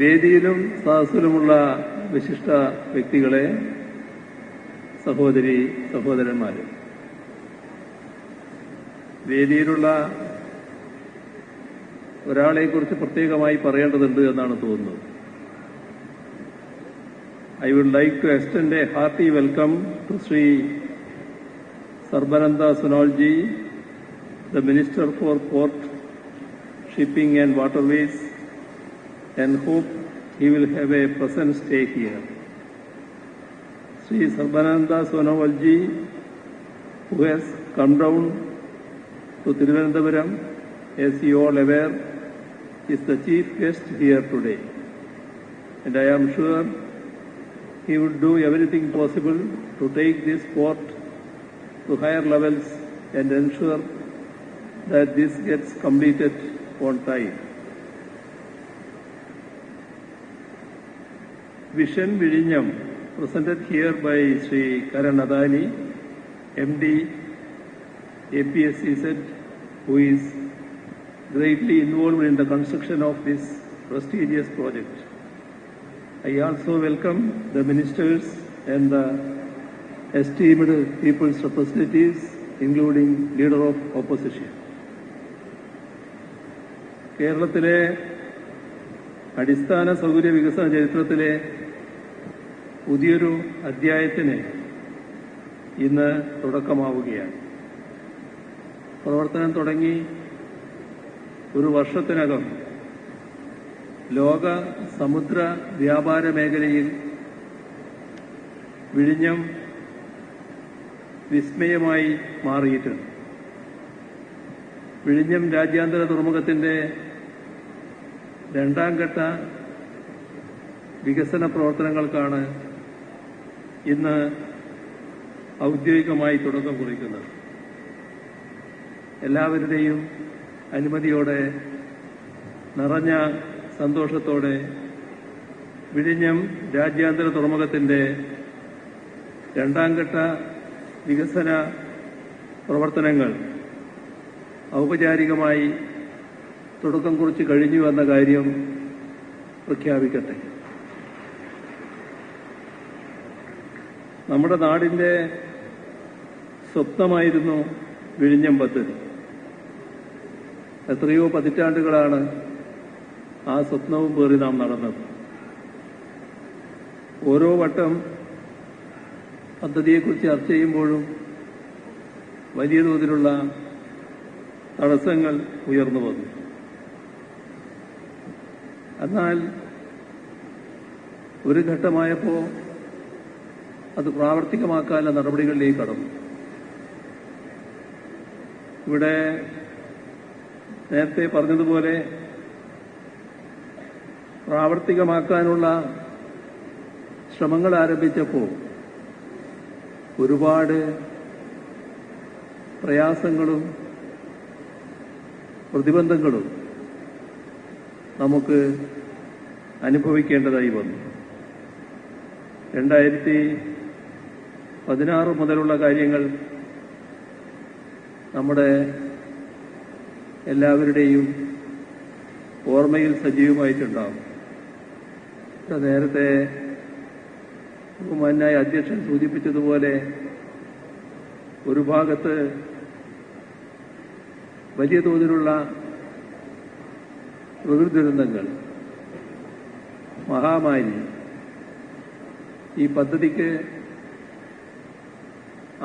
വേദിയിലും സദസ്സിലുമുള്ള വിശിഷ്ട വ്യക്തികളെ, സഹോദരി സഹോദരന്മാരെ, വേദിയിലുള്ള ഒരാളെക്കുറിച്ച് പ്രത്യേകമായി പറയേണ്ടതുണ്ട് എന്നാണ് തോന്നുന്നത്. I would like to extend a hearty welcome to Sri Sarbananda Sonowal ji, the Minister for Port, Shipping and Waterways, and hope he will have a pleasant stay here. Sri Sarbananda Sonowal ji, who has come down to Thiruvananthapuram, as you all aware, is the chief guest here today. And I am sure he will do everything possible to take this port to higher levels and ensure that this gets completed on time. Vision Vizhinjam, presented here by Sri Karan Adani, MD, APSEZ, who is greatly involved in the construction of this prestigious project. I also welcome the ministers and the esteemed people's representatives, including leader of opposition. കേരളത്തിലെ അടിസ്ഥാന സൗകര്യ വികസന ചരിത്രത്തിലെ പുതിയൊരു അധ്യായത്തിന് ഇന്ന് തുടക്കമാവുകയാണ്. പ്രവർത്തനം തുടങ്ങി ഒരു വർഷത്തിനകം ലോക സമുദ്ര വ്യാപാര മേഖലയിൽ വിഴിഞ്ഞം വിസ്മയമായി മാറിയിട്ടുണ്ട്. വിഴിഞ്ഞം രാജ്യാന്തര തുറമുഖത്തിന്റെ രണ്ടാം ഘട്ട വികസന പ്രവർത്തനങ്ങൾക്കാണ് ഇന്ന് ഔദ്യോഗികമായി തുടക്കം കുറിക്കുന്നത്. എല്ലാവരുടെയും അനുമതിയോടെ നിറഞ്ഞ സന്തോഷത്തോടെ വിഴിഞ്ഞം രാജ്യാന്തര തുറമുഖത്തിന്റെ രണ്ടാം ഘട്ട വികസന പ്രവർത്തനങ്ങൾ ഔപചാരികമായി തുടക്കം കുറിച്ച് കഴിഞ്ഞു എന്ന കാര്യം പ്രഖ്യാപിക്കട്ടെ. നമ്മുടെ നാടിന്റെ സ്വപ്നമായിരുന്നു വിഴിഞ്ഞം പദ്ധതി. എത്രയോ പതിറ്റാണ്ടുകളാണ് ആ സ്വപ്നവും പേറി നാം നടന്നത്. ഓരോ വട്ടം പദ്ധതിയെക്കുറിച്ച് ചർച്ച ചെയ്യുമ്പോഴും വലിയ തോതിലുള്ള തടസ്സങ്ങൾ ഉയർന്നു വന്നു. എന്നാൽ ഒരു ഘട്ടമായപ്പോൾ അത് പ്രാവർത്തികമാക്കാനുള്ള നടപടികളിലേക്ക് കടന്നു. ഇവിടെ നേരത്തെ പറഞ്ഞതുപോലെ പ്രാവർത്തികമാക്കാനുള്ള ശ്രമങ്ങൾ ആരംഭിച്ചപ്പോൾ ഒരുപാട് പ്രയാസങ്ങളും പ്രതിബന്ധങ്ങളും നമുക്ക് അനുഭവിക്കേണ്ടതായി വന്നു. 2016 മുതലുള്ള കാര്യങ്ങൾ നമ്മുടെ എല്ലാവരുടെയും ഓർമ്മയിൽ സജീവമായിട്ടുണ്ടാകും. നേരത്തെ ബഹുമാന്യായ അധ്യക്ഷൻ സൂചിപ്പിച്ചതുപോലെ ഒരു ഭാഗത്ത് വലിയ തോതിലുള്ള പ്രകൃതി ദുരന്തങ്ങൾ, മഹാമാരി, ഈ പദ്ധതിക്ക്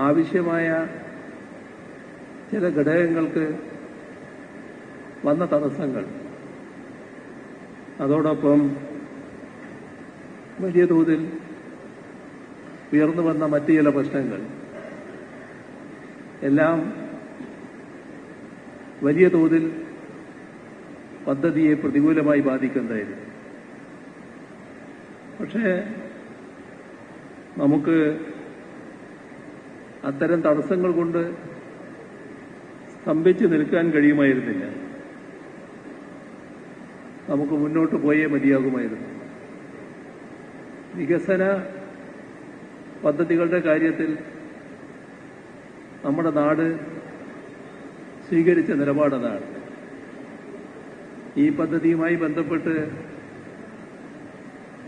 ആവശ്യമായ ചില ഘടകങ്ങൾക്ക് വന്ന തടസ്സങ്ങൾ, അതോടൊപ്പം വലിയ തോതിൽ ഉയർന്നു വന്ന മറ്റു ചില പ്രശ്നങ്ങൾ എല്ലാം വലിയ തോതിൽ പദ്ധതിയെ പ്രതികൂലമായി ബാധിക്കുന്നതായിരുന്നു. പക്ഷേ നമുക്ക് അത്തരം തടസ്സങ്ങൾ കൊണ്ട് സ്തംഭിച്ച് നിൽക്കാൻ കഴിയുമായിരുന്നില്ല. നമുക്ക് മുന്നോട്ട് പോയേ മതിയാകുമായിരുന്നു. വികസന പദ്ധതികളുടെ കാര്യത്തിൽ നമ്മുടെ നാട് സ്വീകരിച്ച നിലപാടതാണ്. ഈ പദ്ധതിയുമായി ബന്ധപ്പെട്ട്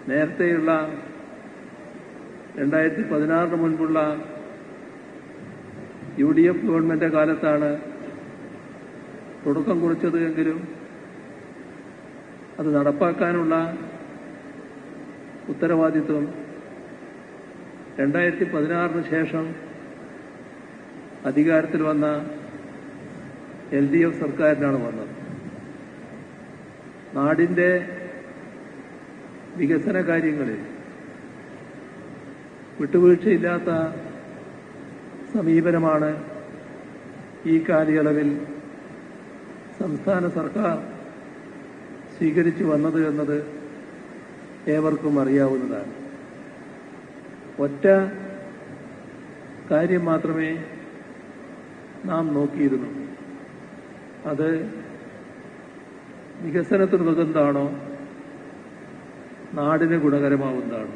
നേരത്തെയുള്ള 2016 മുൻപുള്ള UDF ഗവൺമെന്റ് കാലത്താണ് തുടക്കം കുറിച്ചത് എങ്കിലും അത് നടപ്പാക്കാനുള്ള ഉത്തരവാദിത്വം 2016 ശേഷം അധികാരത്തിൽ വന്ന LDF സർക്കാരിനാണ് വന്നത്. നാടിന്റെ വികസന കാര്യങ്ങളിൽ വിട്ടുവീഴ്ചയില്ലാത്ത സമീപനമാണ് ഈ കാലയളവിൽ സംസ്ഥാന സർക്കാർ സ്വീകരിച്ചു വന്നത് എന്നത് ഏവർക്കും അറിയാവുന്നതാണ്. ഒറ്റ കാര്യം മാത്രമേ നാം നോക്കിയിരുന്നു. അത് വികസനത്തിനുതകുന്നതാണോ, നാടിന് ഗുണകരമാവുന്നതാണോ.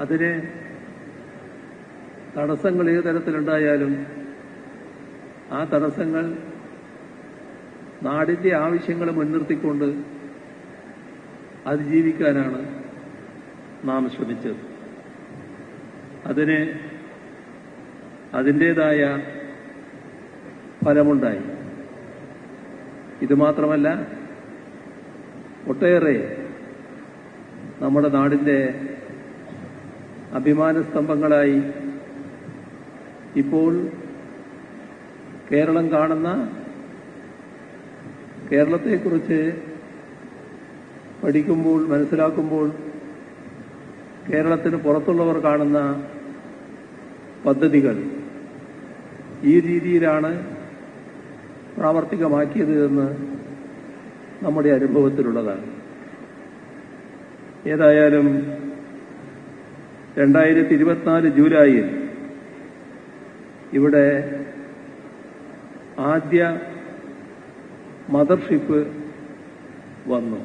അതിന് തടസ്സങ്ങൾ ഏത് തരത്തിലുണ്ടായാലും ആ തടസ്സങ്ങൾ നാടിന്റെ ആവശ്യങ്ങൾ മുൻനിർത്തിക്കൊണ്ട് അതിജീവിക്കാനാണ് നാം ശ്രമിച്ചത്. അതിന് അതിൻ്റേതായ ഫലമുണ്ടായി. ഇതുമാത്രമല്ല, ഒട്ടേറെ നമ്മുടെ നാടിന്റെ അഭിമാന സ്തംഭങ്ങളായി ഇപ്പോൾ കേരളം കാണുന്ന, കേരളത്തെക്കുറിച്ച് പഠിക്കുമ്പോൾ മനസ്സിലാക്കുമ്പോൾ കേരളത്തിന് പുറത്തുള്ളവർ കാണുന്ന പദ്ധതികൾ ഈ രീതിയിലാണ് പ്രാവർത്തികമാക്കിയത് എന്ന് നമ്മുടെ അനുഭവത്തിലുള്ളതാണ്. ഏതായാലും 2024 ജൂലൈയിൽ ഇവിടെ ആദ്യ മദർഷിപ്പ് വന്നു.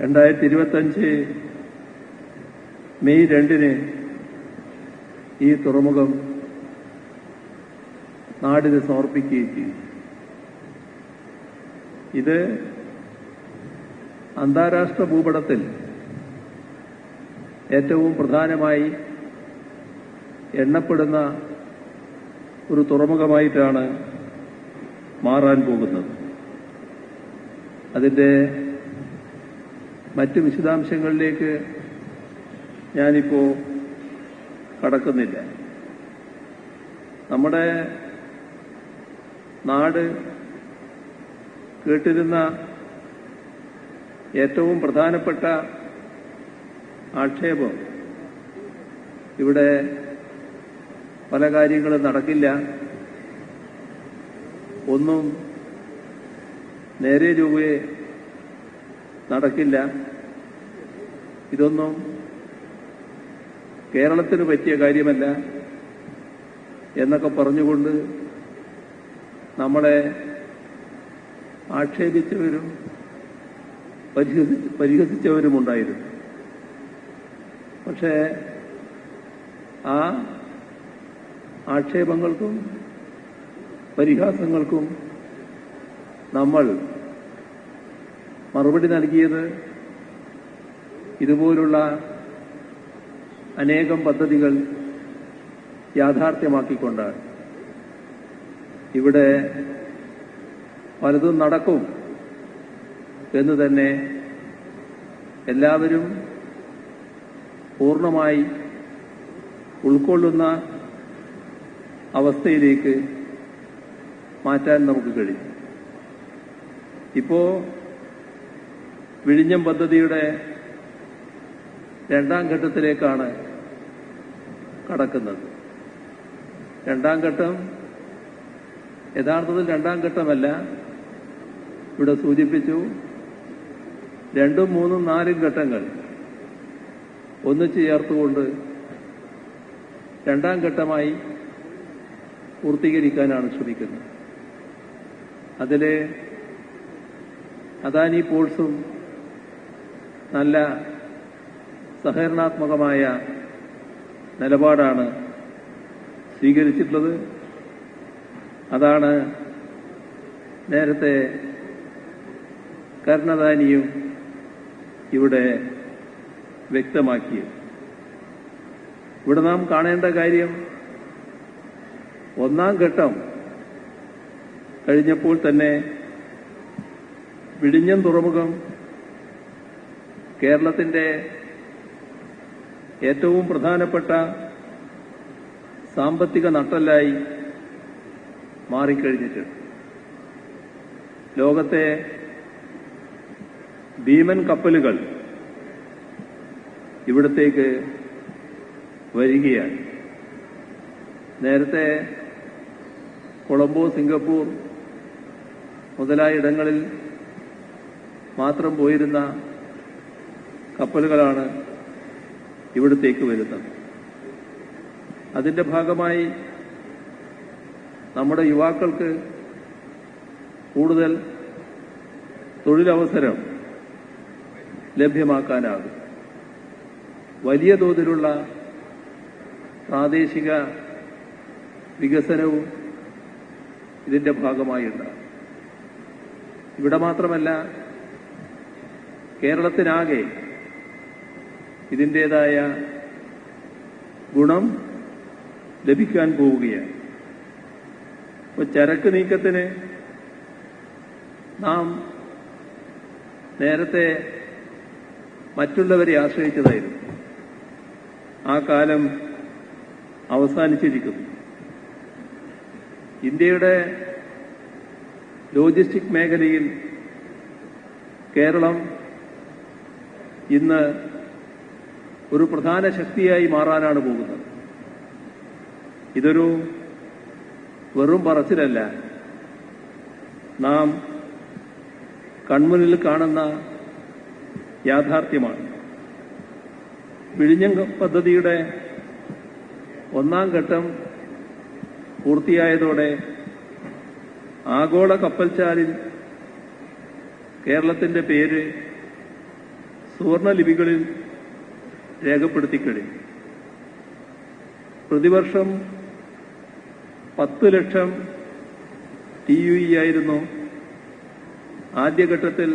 2025 മെയ് 2 ഈ തുറമുഖം നാടിന് സമർപ്പിക്കുകയും ചെയ്തു. ഇത് അന്താരാഷ്ട്ര ഭൂപടത്തിൽ ഏറ്റവും പ്രധാനമായി എണ്ണപ്പെടുന്ന ഒരു തുറമുഖമായിട്ടാണ് മാറാൻ പോകുന്നത്. അതിൻ്റെ മറ്റ് വിശദാംശങ്ങളിലേക്ക് ഞാനിപ്പോൾ കടക്കുന്നില്ല. നമ്മുടെ നാട് കേട്ടിരുന്ന ഏറ്റവും പ്രധാനപ്പെട്ട ആക്ഷേപം ഇവിടെ പല കാര്യങ്ങളും നടക്കില്ല, ഒന്നും നേരെ ചൊവ്വേ നടക്കില്ല, ഇതൊന്നും കേരളത്തിന് പറ്റിയ കാര്യമല്ല എന്നൊക്കെ പറഞ്ഞുകൊണ്ട് നമ്മളെ ആക്ഷേപിച്ചവരും പരിഹസിച്ചവരുമുണ്ടായിരുന്നു. പക്ഷേ ആ ആക്ഷേപങ്ങൾക്കും പരിഹാസങ്ങൾക്കും നമ്മൾ മറുപടി നൽകിയത് ഇതുപോലുള്ള അനേകം പദ്ധതികൾ യാഥാർത്ഥ്യമാക്കിക്കൊണ്ടാണ്. ഇവിടെ പലതും നടക്കും എന്ന് തന്നെ എല്ലാവരും പൂർണ്ണമായി ഉൾക്കൊള്ളുന്ന അവസ്ഥയിലേക്ക് മാറ്റാൻ നമുക്ക് കഴിയും. ഇപ്പോ വിഴിഞ്ഞം പദ്ധതിയുടെ 2ാം ഘട്ടത്തിലേക്കാണ് കടക്കുന്നത്. 2ാം ഘട്ടം യഥാർത്ഥത്തിൽ 2ാം ഘട്ടമല്ല, ഇവിടെ സൂചിപ്പിച്ചു 2, 3, 4 ഘട്ടങ്ങൾ ഒന്നിച്ചു ചേർത്തുകൊണ്ട് 2ാം ഘട്ടമായി പൂർത്തീകരിക്കാനാണ് ശ്രമിക്കുന്നത്. അതിൽ അദാനി പോർട്സും നല്ല സഹകരണാത്മകമായ നിലപാടാണ് സ്വീകരിച്ചിട്ടുള്ളത്. അതാണ് നേരത്തെ കരുണാദാനിയും ഇവിടെ വ്യക്തമാക്കിയത്. ഇവിടെ നാം കാണേണ്ട കാര്യം, ഒന്നാം ഘട്ടം കഴിഞ്ഞപ്പോൾ തന്നെ വിഴിഞ്ഞം തുറമുഖം കേരളത്തിന്റെ ഏറ്റവും പ്രധാനപ്പെട്ട സാമ്പത്തിക നട്ടെല്ലായി മാറിക്കഴിഞ്ഞിട്ടുണ്ട്. ലോകത്തെ ഭീമൻ കപ്പലുകൾ ഇവിടത്തേക്ക് വരികയാണ്. നേരത്തെ കൊളംബോ, സിംഗപ്പൂർ മുതലായ ഇടങ്ങളിൽ മാത്രം പോയിരുന്ന കപ്പലുകളാണ് ഇവിടത്തേക്ക് വരുന്നത്. അതിന്റെ ഭാഗമായി നമ്മുടെ യുവാക്കൾക്ക് കൂടുതൽ തൊഴിലവസരം ലഭ്യമാക്കാനാകും. വലിയ തോതിലുള്ള പ്രാദേശിക വികസനവും ഇതിന്റെ ഭാഗമായുണ്ടാകും. ഇവിടെ മാത്രമല്ല, കേരളത്തിനാകെ ഇതിൻ്റെതായ ഗുണം ലഭിക്കാൻ പോവുകയാണ്. ഇപ്പോൾ ചരക്ക് നീക്കത്തിന് നാം നേരത്തെ മറ്റുള്ളവരെ ആശ്രയിച്ചതായിരുന്നു. ആ കാലം അവസാനിച്ചിരിക്കുന്നു. ഇന്ത്യയുടെ ലോജിസ്റ്റിക് മേഖലയിൽ കേരളം ഇന്ന് ഒരു പ്രധാന ശക്തിയായി മാറാനാണ് പോകുന്നത്. ഇതൊരു വെറും പറച്ചിലല്ല, നാം കൺമുന്നിൽ കാണുന്ന യാഥാർത്ഥ്യമാണ്. വിഴിഞ്ഞം പദ്ധതിയുടെ ഒന്നാം ഘട്ടം പൂർത്തിയായതോടെ ആഗോള കപ്പൽച്ചാലിൽ കേരളത്തിന്റെ പേര് സുവർണലിപികളിൽ രേഖപ്പെടുത്തിക്കഴിഞ്ഞു. പ്രതിവർഷം 10 ലക്ഷം TUE ആയിരുന്നു ആദ്യഘട്ടത്തിൽ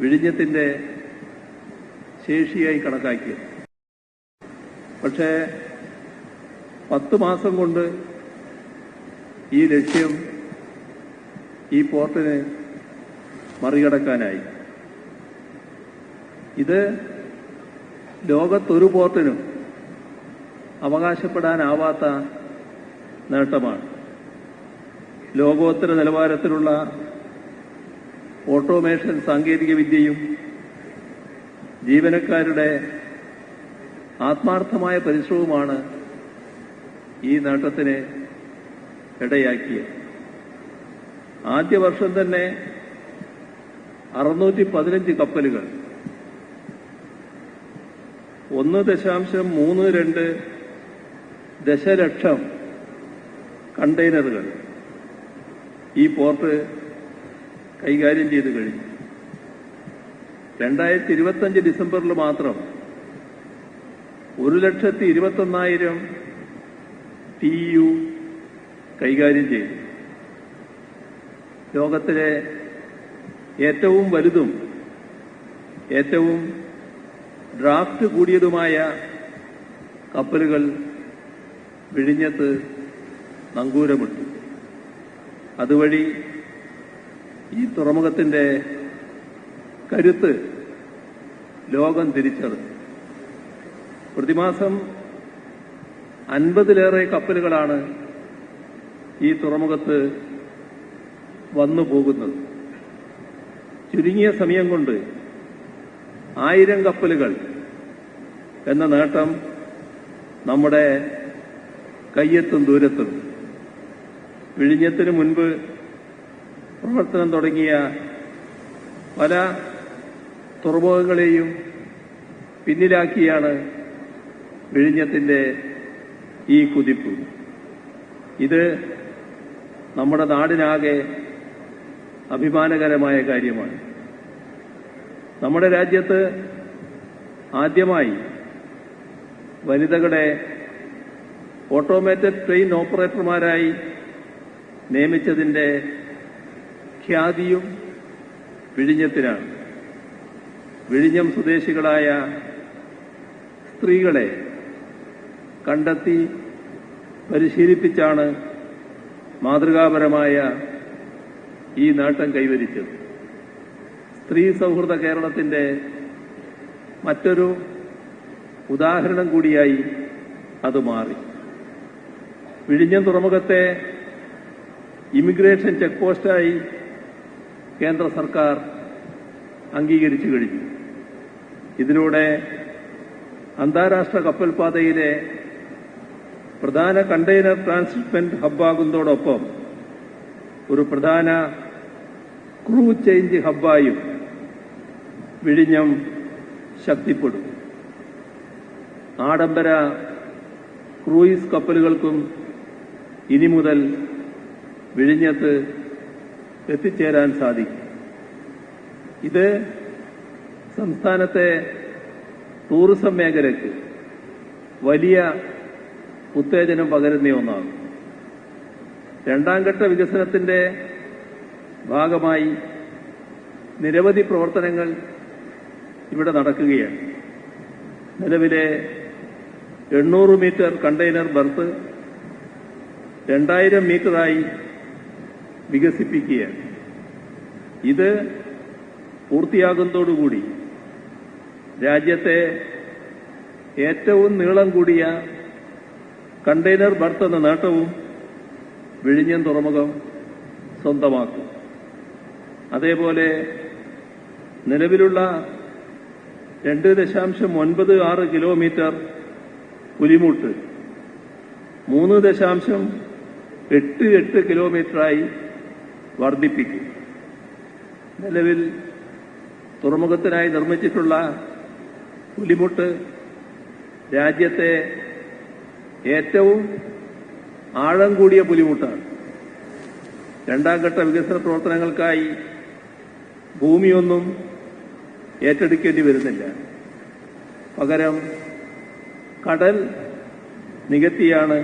വിഴിഞ്ഞത്തിന്റെ ശേഷിയായി കണക്കാക്കിയത്. പക്ഷേ 10 മാസം കൊണ്ട് ഈ ലക്ഷ്യം ഈ പോർട്ടിന് മറികടക്കാനായി. ഇത് ലോകത്തൊരു പോർട്ടിനും അവകാശപ്പെടാനാവാത്ത നേട്ടമാണ്. ലോകോത്തര നിലവാരത്തിലുള്ള ഓട്ടോമേഷൻ സാങ്കേതികവിദ്യയും ജീവനക്കാരുടെ ആത്മാർത്ഥമായ പരിശ്രമവുമാണ് ഈ നേട്ടത്തിന് ഇടയാക്കിയത്. ആദ്യ വർഷം തന്നെ 615 കപ്പലുകൾ, 1.32 ദശലക്ഷം കണ്ടെയ്നറുകൾ ഈ പോർട്ട് കൈകാര്യം ചെയ്തു കഴിഞ്ഞു. 2025 ഡിസംബറിൽ മാത്രം 1,21,000 TEU കൈകാര്യം ചെയ്തു. ലോകത്തിലെ ഏറ്റവും വലുതും ഏറ്റവും ഡ്രാഫ്റ്റ് കൂടിയതുമായ കപ്പലുകൾ വിഴിഞ്ഞത്ത് നങ്കൂരമിട്ടു. അതുവഴി ഈ തുറമുഖത്തിന്റെ കരുത്ത് ലോകം തിരിച്ചറിഞ്ഞു. പ്രതിമാസം 50-ലേറെ കപ്പലുകളാണ് ഈ തുറമുഖത്ത് വന്നു പോകുന്നത്. ചുരുങ്ങിയ സമയം കൊണ്ട് 1000 കപ്പലുകൾ എന്ന നേട്ടം നമ്മുടെ കയ്യെത്തും ദൂരത്തും. വിഴിഞ്ഞത്തിന് മുൻപ് പ്രവർത്തനം തുടങ്ങിയ പല തുറമുഖങ്ങളെയും പിന്നിലാക്കിയാണ് വിഴിഞ്ഞത്തിന്റെ ഈ കുതിപ്പ്. ഇത് നമ്മുടെ നാടിനാകെ അഭിമാനകരമായ കാര്യമാണ്. നമ്മുടെ രാജ്യത്ത് ആദ്യമായി വനിതകളെ ഓട്ടോമേറ്റഡ് ട്രെയിൻ ഓപ്പറേറ്റർമാരായി നിയമിച്ചതിന്റെ ഖ്യാതിയും വിഴിഞ്ഞത്തിനാണ്. വിഴിഞ്ഞം സ്വദേശികളായ സ്ത്രീകളെ കണ്ടെത്തി പരിശീലിപ്പിച്ചാണ് മാതൃകാപരമായ ഈ നേട്ടം കൈവരിച്ചത്. സ്ത്രീ സൗഹൃദ കേരളത്തിന്റെ മറ്റൊരു ഉദാഹരണം കൂടിയായി അത് മാറി. വിഴിഞ്ഞം തുറമുഖത്തെ ഇമിഗ്രേഷൻ ചെക്ക് പോസ്റ്റായി കേന്ദ്ര സർക്കാർ അംഗീകരിച്ചു കഴിഞ്ഞു. ഇതിലൂടെ അന്താരാഷ്ട്ര കപ്പൽപാതയിലെ പ്രധാന കണ്ടെയ്നർ ട്രാൻസ്ഷിപ്മെന്റ് ഹബ്ബാകുന്നതോടൊപ്പം ഒരു പ്രധാന ക്രൂ ചേഞ്ച് ഹബ്ബായും വിഴിഞ്ഞം ശക്തിപ്പെടും. ആഡംബര ക്രൂയിസ് കപ്പലുകൾക്കും ഇനി മുതൽ വിഴിഞ്ഞത്ത് എത്തിച്ചേരാൻ സാധിക്കും. ഇത് സംസ്ഥാനത്തെ ടൂറിസം മേഖലയ്ക്ക് വലിയ ഉത്തേജനം പകരുന്ന ഒന്നാണ്. രണ്ടാം ഘട്ട വികസനത്തിന്റെ ഭാഗമായി നിരവധി പ്രവർത്തനങ്ങൾ ഇവിടെ നടക്കുകയാണ്. നിലവിലെ 800 മീറ്റർ കണ്ടെയ്നർ ബർത്ത് 2000 മീറ്ററായി വികസിപ്പിക്കുകയാണ്. ഇത് പൂർത്തിയാകുന്നതോടുകൂടി രാജ്യത്തെ ഏറ്റവും നീളം കൂടിയ കണ്ടെയ്നർ ബർത്ത് എന്ന നേട്ടവും വിഴിഞ്ഞം തുറമുഖം സ്വന്തമാക്കും. അതേപോലെ നിലവിലുള്ള 2.96 കിലോമീറ്റർ പുലിമുട്ട് 3.88 കിലോമീറ്ററായി വർദ്ധിപ്പിക്കും. നിലവിൽ തുറമുഖത്തിനായി നിർമ്മിച്ചിട്ടുള്ള പുലിമുട്ട് രാജ്യത്തെ ഏറ്റവും ആഴം കൂടിയ പുലിമുട്ടാണ്. രണ്ടാം ഘട്ട വികസന പ്രവർത്തനങ്ങൾക്കായി ഭൂമിയൊന്നും ഏറ്റെടുക്കേണ്ടി വരുന്നില്ല. പകരം കടൽ നികത്തിയാണ്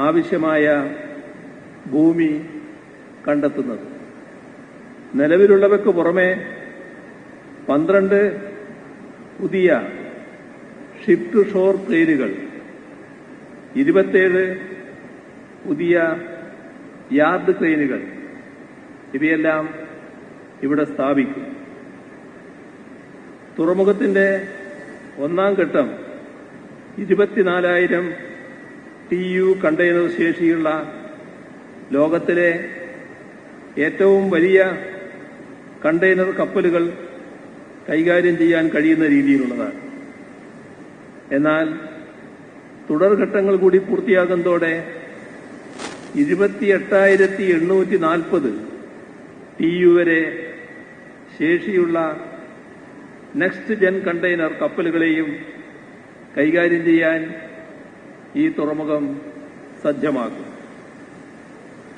ആവശ്യമായ ഭൂമി കണ്ടെത്തുന്നത്. നിലവിലുള്ളവയ്ക്ക് പുറമെ 12 പുതിയ ഷിപ്പ് ടു ഷോർ ട്രെയിനുകൾ, 27 പുതിയ യാർഡ് ക്രെയിനുകൾ ഇവയെല്ലാം ഇവിടെ സ്ഥാപിക്കും. തുറമുഖത്തിന്റെ ഒന്നാം ഘട്ടം 24,000 TEU കണ്ടെയ്നർ ശേഷിയുള്ള ലോകത്തിലെ ഏറ്റവും വലിയ കണ്ടെയ്നർ കപ്പലുകൾ കൈകാര്യം ചെയ്യാൻ കഴിയുന്ന രീതിയിലുള്ളതാണ്. എന്നാൽ തുടർഘട്ടങ്ങൾ കൂടി പൂർത്തിയാകുന്നതോടെ 28,840 TEU വരെ ശേഷിയുള്ള നെക്സ്റ്റ് ജെൻ കണ്ടെയ്നർ കപ്പലുകളെയും കൈകാര്യം ചെയ്യാൻ ഈ തുറമുഖം സജ്ജമാക്കും.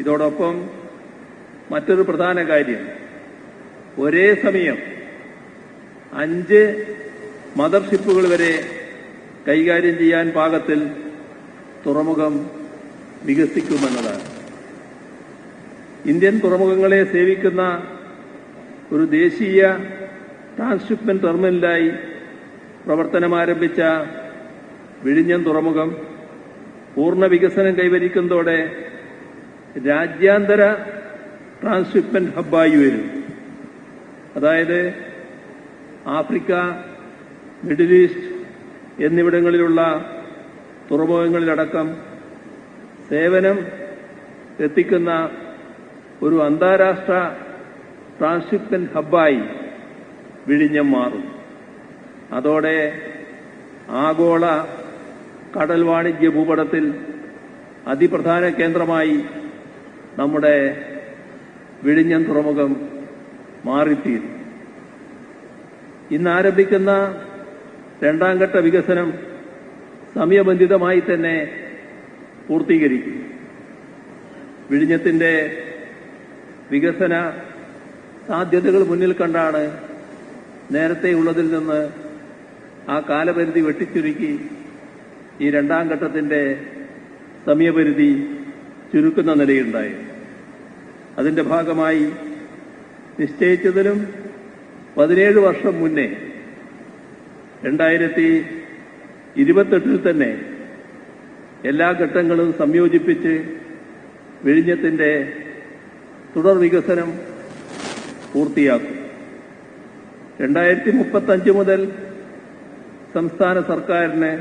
ഇതോടൊപ്പം മറ്റൊരു പ്രധാന കാര്യം, ഒരേ സമയം 5 മദർഷിപ്പുകൾ വരെ കൈകാര്യം ചെയ്യാൻ പാകത്തിൽ തുറമുഖം വികസിക്കുമെന്നതാണ്. ഇന്ത്യൻ തുറമുഖങ്ങളെ സേവിക്കുന്ന ഒരു ദേശീയ ട്രാൻസ്ഷിപ്മെന്റ് ടെർമിനലായി പ്രവർത്തനമാരംഭിച്ച വിഴിഞ്ഞം തുറമുഖം പൂർണ്ണ വികസനം കൈവരിക്കുന്നതോടെ രാജ്യാന്തര ട്രാൻസ്ഷിപ്മെന്റ് ഹബ്ബായി വരും. അതായത് ആഫ്രിക്ക, മിഡിൽ ഈസ്റ്റ് എന്നിവിടങ്ങളിലുള്ള തുറമുഖങ്ങളിലടക്കം സേവനം എത്തിക്കുന്ന ഒരു അന്താരാഷ്ട്ര ട്രാൻസ്ഷിപ്മെന്റ് ഹബ്ബായി വിഴിഞ്ഞം മാറും. അതോടെ ആഗോള കടൽ വാണിജ്യ ഭൂപടത്തിൽ അതിപ്രധാന കേന്ദ്രമായി നമ്മുടെ വിഴിഞ്ഞം തുറമുഖം മാറിത്തീരും. ഇന്നാരംഭിക്കുന്ന രണ്ടാം ഘട്ട വികസനം സമയബന്ധിതമായി തന്നെ പൂർത്തീകരിക്കും. വിഴിഞ്ഞത്തിന്റെ വികസന സാധ്യതകൾ മുന്നിൽ കണ്ടാണ് നേരത്തെയുള്ളതിൽ നിന്ന് ആ കാലപരിധി വെട്ടിച്ചുരുക്കി ഈ രണ്ടാം ഘട്ടത്തിന്റെ സമയപരിധി ചുരുക്കുന്ന നിലയുണ്ടായി. അതിന്റെ ഭാഗമായി നിശ്ചയിച്ചതിലും 17 വർഷം മുന്നേ 2028 തന്നെ എല്ലാ ഘട്ടങ്ങളും സംയോജിപ്പിച്ച് വിഴിഞ്ഞത്തിന്റെ തുടർ വികസനം പൂർത്തിയാക്കും. 2035 മുതൽ സംസ്ഥാന സർക്കാരിന്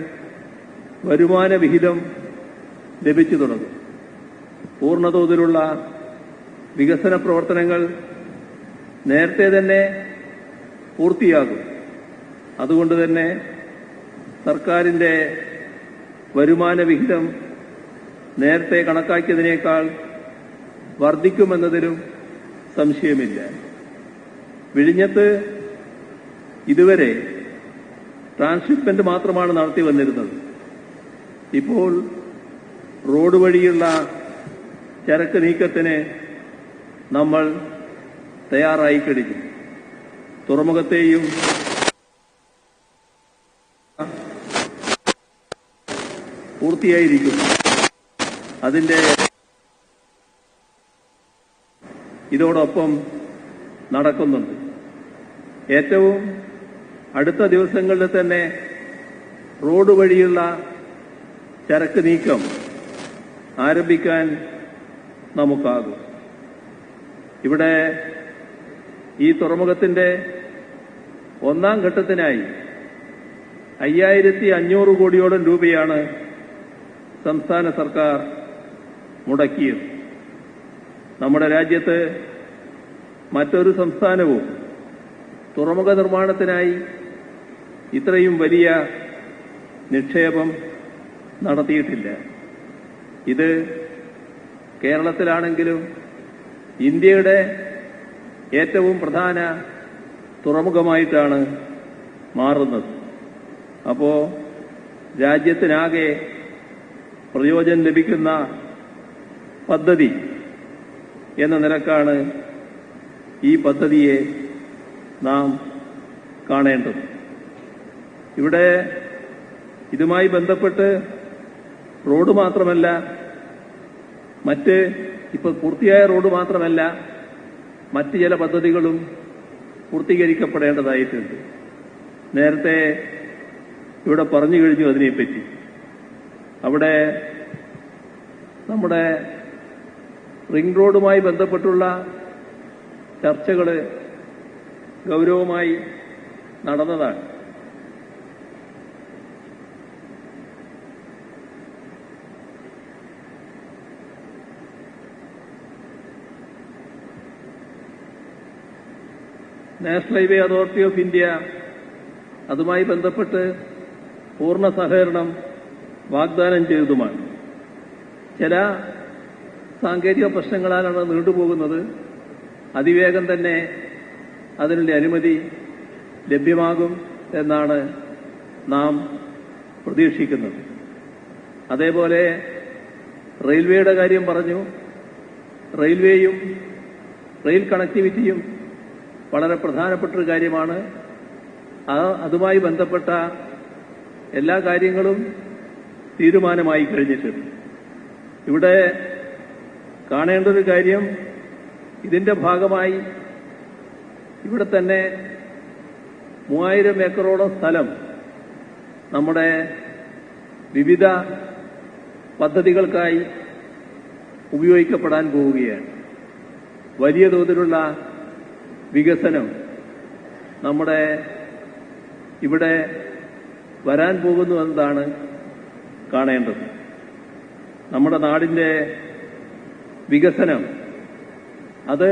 വരുമാന വിഹിതം ലഭിച്ചു തുടങ്ങും. പൂർണ്ണതോതിലുള്ള വികസന പ്രവർത്തനങ്ങൾ നേരത്തെ തന്നെ പൂർത്തിയാകും. അതുകൊണ്ട് തന്നെ സർക്കാരിന്റെ വരുമാന വിഹിതം നേരത്തെ കണക്കാക്കിയതിനേക്കാൾ വർദ്ധിക്കുമെന്നതിലും സംശയമില്ല. വിഴിഞ്ഞത്ത് ഇതുവരെ ട്രാൻസ്ഷിപ്മെന്റ് മാത്രമാണ് നടത്തി വന്നിരുന്നത്. ഇപ്പോൾ റോഡ് വഴിയുള്ള ചരക്ക് നീക്കത്തിന് നമ്മൾ തയ്യാറായി കഴിഞ്ഞു. തുറമുഖത്തെയും പൂർത്തിയായിരിക്കുന്നു. അതിന്റെ ഇതോടൊപ്പം നടക്കുന്നുണ്ട്. ഏറ്റവും അടുത്ത ദിവസങ്ങളിൽ തന്നെ റോഡ് വഴിയുള്ള ചരക്ക് നീക്കം ആരംഭിക്കാൻ നമുക്കാകും. ഇവിടെ ഈ തുറമുഖത്തിന്റെ ഒന്നാം ഘട്ടത്തിനായി 5500 കോടിയോളം രൂപയാണ് സംസ്ഥാന സർക്കാർ മുടക്കിയത്. നമ്മുടെ രാജ്യത്ത് മറ്റൊരു സംസ്ഥാനവും തുറമുഖ നിർമ്മാണത്തിനായി ഇത്രയും വലിയ നിക്ഷേപം നടത്തിയിട്ടില്ല. ഇത് കേരളത്തിലാണെങ്കിലും ഇന്ത്യയുടെ ഏറ്റവും പ്രധാന തുറമുഖമായിട്ടാണ് മാറുന്നത്. അപ്പോൾ രാജ്യത്തിനാകെ പ്രയോജനം ലഭിക്കുന്ന പദ്ധതി എന്ന നിലക്കാണ് ഈ പദ്ധതിയെ നാം കാണേണ്ടത്. ഇവിടെ ഇതുമായി ബന്ധപ്പെട്ട് റോഡ് മാത്രമല്ല, മറ്റ് ഇപ്പോൾ പൂർത്തിയായ റോഡ് മാത്രമല്ല, മറ്റ് ചില പദ്ധതികളും പൂർത്തീകരിക്കപ്പെടേണ്ടതായിട്ടുണ്ട്. നേരത്തെ ഇവിടെ പറഞ്ഞു കഴിഞ്ഞു അതിനെപ്പറ്റി. അവിടെ നമ്മുടെ റിംഗ് റോഡുമായി ബന്ധപ്പെട്ടുള്ള ചർച്ചകൾ ഗൗരവമായി നടന്നതാണ്. National highway authority of India അതുമായി ബന്ധപ്പെട്ട് പൂർണ്ണ സഹകരണം വാഗ്ദാനം ചെയ്തതുമാണ്. ചില സാങ്കേതിക പ്രശ്നങ്ങളാലാണ് നീണ്ടുപോകുന്നത്. അതിവേഗം തന്നെ അതിനുള്ള അനുമതി ലഭ്യമാകും എന്നാണ് നാം പ്രതീക്ഷിക്കുന്നത്. അതേപോലെ റെയിൽവേയുടെ കാര്യം പറഞ്ഞു. റെയിൽവേയും റെയിൽ കണക്ടിവിറ്റിയും വളരെ പ്രധാനപ്പെട്ടൊരു കാര്യമാണ്. അതുമായി ബന്ധപ്പെട്ട എല്ലാ കാര്യങ്ങളും തീരുമാനമായി കഴിഞ്ഞിട്ടുണ്ട്. ഇവിടെ കാണേണ്ട ഒരു കാര്യം, ഇതിന്റെ ഭാഗമായി ഇവിടെ തന്നെ 3000 ഏക്കറോളം സ്ഥലം നമ്മുടെ വിവിധ പദ്ധതികൾക്കായി ഉപയോഗിക്കപ്പെടാൻ പോവുകയാണ്. വലിയ തോതിലുള്ള വികസനം നമ്മുടെ ഇവിടെ വരാൻ പോകുന്നു എന്നതാണ് കാണേണ്ടത്. നമ്മുടെ നാടിന്റെ വികസനം അത്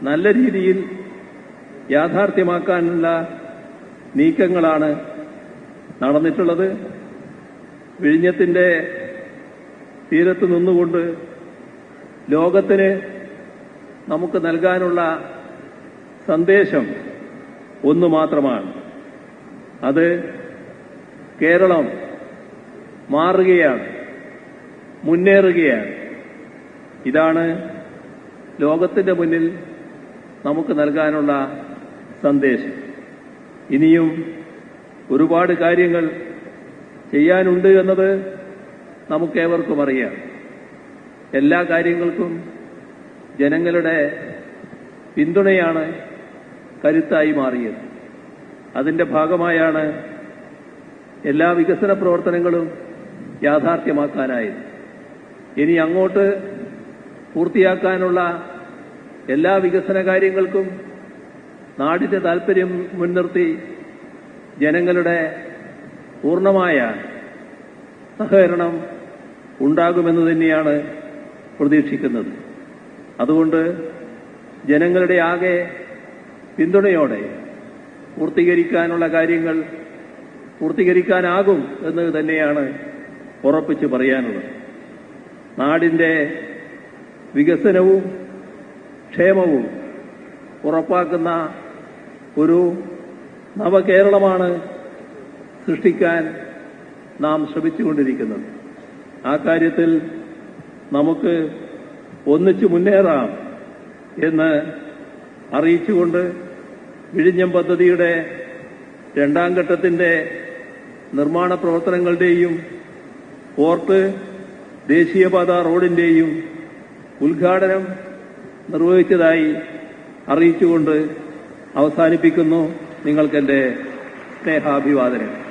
നല്ല രീതിയിൽ യാഥാർത്ഥ്യമാക്കാനുള്ള നീക്കങ്ങളാണ് നടന്നിട്ടുള്ളത്. വിഴിഞ്ഞത്തിന്റെ തീരത്ത് നിന്നുകൊണ്ട് ലോകത്തിന് നമുക്ക് നൽകാനുള്ള സന്ദേശം ഒന്നു മാത്രമാണ്. അത് കേരളം മാറുകയാണ്, മുന്നേറുകയാണ്. ഇതാണ് ലോകത്തിന്റെ മുന്നിൽ നമുക്ക് നൽകാനുള്ള സന്ദേശം. ഇനിയും ഒരുപാട് കാര്യങ്ങൾ ചെയ്യാനുണ്ട് എന്നത് നമുക്കേവർക്കും അറിയാം. എല്ലാ കാര്യങ്ങൾക്കും ജനങ്ങളുടെ പിന്തുണയാണ് കരുത്തായി മാറിയത്. അതിന്റെ ഭാഗമായാണ് എല്ലാ വികസന പ്രവർത്തനങ്ങളും യാഥാർത്ഥ്യമാക്കാനായത്. ഇനി അങ്ങോട്ട് പൂർത്തിയാക്കാനുള്ള എല്ലാ വികസന കാര്യങ്ങൾക്കും നാടിന്റെ താൽപര്യം മുൻനിർത്തി ജനങ്ങളുടെ പൂർണ്ണമായ സഹകരണം ഉണ്ടാകുമെന്ന് തന്നെയാണ് പ്രതീക്ഷിക്കുന്നത്. അതുകൊണ്ട് ജനങ്ങളുടെ ആകെ പിന്തുണയോടെ പൂർത്തീകരിക്കാനുള്ള കാര്യങ്ങൾ പൂർത്തീകരിക്കാനാകും എന്ന് തന്നെയാണ് ഉറപ്പിച്ച് പറയാനുള്ളത്. നാടിന്റെ വികസനവും ക്ഷേമവും ഉറപ്പാക്കുന്ന ഒരു നവകേരളമാണ് സൃഷ്ടിക്കാൻ നാം ശ്രമിച്ചുകൊണ്ടിരിക്കുന്നത്. ആ കാര്യത്തിൽ നമുക്ക് ഒന്നിച്ചു മുന്നേറാം എന്ന് അറിയിച്ചുകൊണ്ട് വിഴിഞ്ഞം പദ്ധതിയുടെ രണ്ടാം ഘട്ടത്തിന്റെ നിർമ്മാണ പ്രവർത്തനങ്ങളുടെയും പോർട്ട് ദേശീയപാത റോഡിന്റെയും ഉദ്ഘാടനം നിർവഹിച്ചതായി അറിയിച്ചുകൊണ്ട് അവസാനിപ്പിക്കുന്നു. നിങ്ങൾക്കെന്റെ സ്നേഹാഭിവാദനം.